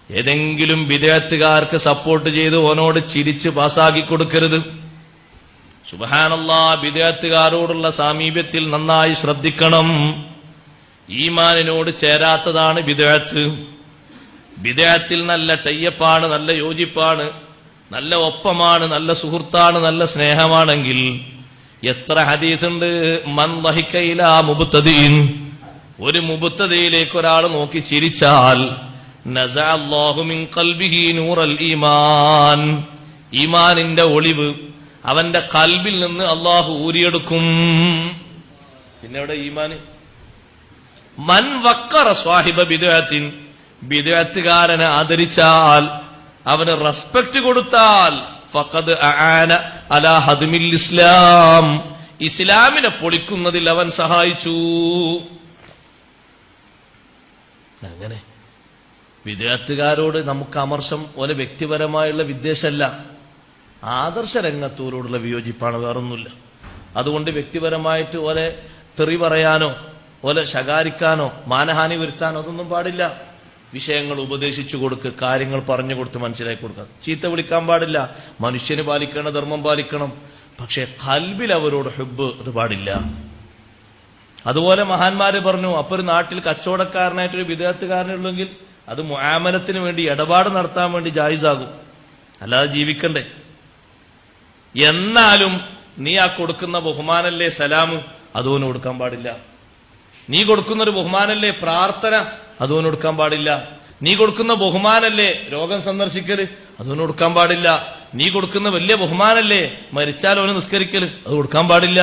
ഏതെങ്കിലും ബിദ്അത്തുകാർക്ക് സപ്പോർട്ട് ചെയ്ത് ഓനോട് ചിരിച്ച് പാസാക്കി കൊടുക്കരുത്. സുബ്ഹാനല്ലാഹ്, ബിദ്അത്തുകാരോടുള്ള സാമീപ്യത്തിൽ നന്നായി ശ്രദ്ധിക്കണം. ഈമാനിനോട് ചേരാത്തതാണ് ബിദ്അത്ത്. ബിദ്അത്തിൽ നല്ല ടൈയപ്പാണ്, നല്ല യോജിപ്പാണ്, നല്ല ഒപ്പമാണ്, നല്ല സുഹൃത്താണ്, നല്ല സ്നേഹമാണെങ്കിൽ എത്ര ഹദീസുണ്ട്. മൻ ദഹിക ഇലാ മുബ്തദിഇൻ, ഒരു മുബ്തദിയിലേക്ക് ഒരാൾ നോക്കി ചിരിച്ചാൽ നസഅ അല്ലാഹു മിൻ ഖൽബിഹി നൂറൽ ഈമാൻ, ഈമാനിന്റെ ഒളിവ് അവന്റെ കൽബിൽ നിന്ന് അല്ലാഹു ഊരിയെടുക്കും. പിന്നെ അവിടെ ഈമാന്. മൻ വഖറ സ്വാഹിബ ബിദ്അത്തിൻ, ബിദ്അത്തുകാരനെ ആദരിച്ചാൽ, അവന് റെസ്പെക്ട് കൊടുത്താൽ, ഫഖദ് അആന അലാ ഹദ്മിൽ ഇസ്ലാം, ഇസ്ലാമിനെ പൊളിക്കുന്നതിൽ അവൻ സഹായിച്ചു. അങ്ങനെ വിദ്യാർത്ഥികാരോട് നമുക്ക് അമർഷം ഓലെ വ്യക്തിപരമായുള്ള വിദ്വേഷമല്ല, ആദർശ രംഗത്തോടുള്ള വിയോജിപ്പാണ്, വേറൊന്നുമില്ല. അതുകൊണ്ട് വ്യക്തിപരമായിട്ട് ഓലെ തെറി പറയാനോ ഓലെ ശകാരിക്കാനോ മാനഹാനി വരുത്താനോ അതൊന്നും പാടില്ല. വിഷയങ്ങൾ ഉപദേശിച്ചു കൊടുക്ക്, കാര്യങ്ങൾ പറഞ്ഞു കൊടുത്ത് മനസ്സിലാക്കി കൊടുക്കുക. ചീത്ത വിളിക്കാൻ പാടില്ല, മനുഷ്യന് പാലിക്കേണ്ട ധർമ്മം പാലിക്കണം. പക്ഷെ ഖൽബിൽ അവരോട് ഹുബ്ബ് അത് പാടില്ല. അതുപോലെ മഹാന്മാര് പറഞ്ഞു, അപ്പൊ ഒരു നാട്ടിൽ കച്ചവടക്കാരനായിട്ടൊരു വിദ്യാർത്ഥിക്കാരനുള്ളെങ്കിൽ അത് മുആമലത്തിന് വേണ്ടി, ഇടപാട് നടത്താൻ വേണ്ടി ജായിസാകും, അല്ലാതെ ജീവിക്കണ്ടേ. എന്നാലും നീ ആ കൊടുക്കുന്ന ബഹുമാനല്ലേ സലാമ്, അതോന് കൊടുക്കാൻ പാടില്ല. നീ കൊടുക്കുന്നൊരു ബഹുമാനല്ലേ പ്രാർത്ഥന, അതോന് കൊടുക്കാൻ പാടില്ല. നീ കൊടുക്കുന്ന ബഹുമാനല്ലേ രോഗം സന്ദർശിക്കല്, അതോന് കൊടുക്കാൻ പാടില്ല. നീ കൊടുക്കുന്ന വലിയ ബഹുമാനല്ലേ മരിച്ചാൽ ഓന് നിസ്കരിക്കല്, അത് കൊടുക്കാൻ പാടില്ല.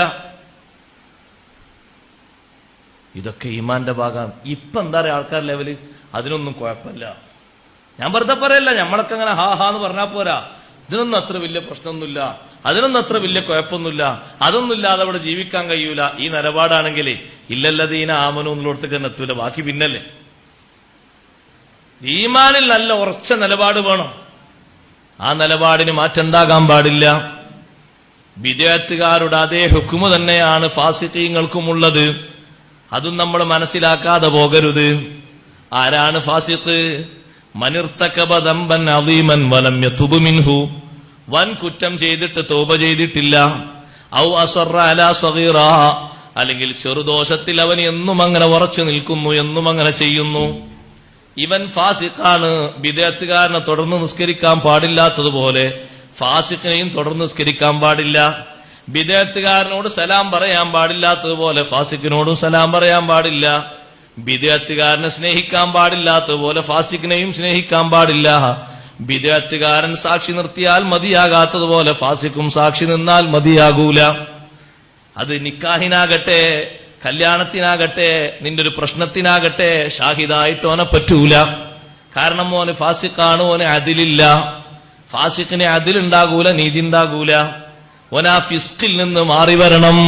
ഇതൊക്കെ ഈമാന്റെ ഭാഗമാണ്. ഇപ്പൊ എന്താ പറയുക ആൾക്കാർ ലെവല്, അതിനൊന്നും കുഴപ്പമില്ല. ഞാൻ വെറുതെ പറയല്ല, നമ്മളൊക്കെ അങ്ങനെ ഹാ ഹാ എന്ന് പറഞ്ഞാൽ പോരാ. ഇതിനൊന്നും അത്ര വലിയ പ്രശ്നമൊന്നുമില്ല, അതിനൊന്നും അത്ര വലിയ കുഴപ്പമൊന്നുമില്ല, അതൊന്നും ഇല്ലാതെ അവിടെ ജീവിക്കാൻ കഴിയൂല. ഈ നിലപാടാണെങ്കിലേ ഇല്ലല്ലദീന ആമനു എന്നുള്ളടത്തേക്ക് തന്നെ എത്തൂല, ബാക്കി പിന്നല്ലേ. ഈമാനിൽ നല്ല ഉറച്ച നിലപാട് വേണം. ആ നിലപാടിന് മാറ്റമുണ്ടാകാൻ പാടില്ല. ബിദ്അത്തുകാരുടെ അതേ ഹുക്മ് തന്നെയാണ് ഫാസിഖീങ്ങൾക്കുമുള്ളത്. അതും നമ്മൾ മനസ്സിലാക്കാതെ പോകരുത്. ആരാണ് ഫാസിഖ്? മനിർതകബ ദംബൻ അളീമൻ വലം യതുബ് മിൻഹു, വൻ കുറ്റം ചെയ്തിട്ട് തൗബ ചെയ്തിട്ടില്ല. ഔ അസറ അലാ സഗീറ, അല്ലെങ്കിൽ ചെറുദോഷത്തിൽ അവൻ എന്നും അങ്ങനെ ഉറച്ചു നിൽക്കുന്നു, എന്നും അങ്ങനെ ചെയ്യുന്നു. ഇവൻ ഫാസിഖാണ്. ബിദ്അത്തുകാരനെ തുടർന്ന് നിസ്കരിക്കാൻ പാടില്ലാത്തതുപോലെ ഫാസിഖിനെയും തുടർന്ന് നിസ്കരിക്കാൻ പാടില്ല. ബിദ്അത്തുകാരനോട് സലാം പറയാൻ പാടില്ലാത്തതുപോലെ ഫാസിഖിനോടും സലാം പറയാൻ പാടില്ല. ബിദ്അത്തുകാരനെ സ്നേഹിക്കാൻ പാടില്ലാത്തതുപോലെ ഫാസിഖിനെയും സ്നേഹിക്കാൻ പാടില്ല. ബിദ്അത്തുകാരൻ സാക്ഷി നിർത്തിയാൽ മതിയാകാത്തതുപോലെ ഫാസിഖും സാക്ഷി നിന്നാൽ മതിയാകൂല. അത് നിക്കാഹിനാകട്ടെ, കല്യാണത്തിനാകട്ടെ, നിന്റെ ഒരു പ്രശ്നത്തിനാകട്ടെ, ഷാഹിദായിട്ട് ഓനെ പറ്റൂല. കാരണം ഓന് ഫാസിഖാണ്, ഓന് അദിലില്ല. ഫാസിഖിന് അദിലുണ്ടാകൂല, നീതി ഉണ്ടാകൂല. ഓനാ ഫിസ്കിൽ നിന്ന് മാറി വരണം.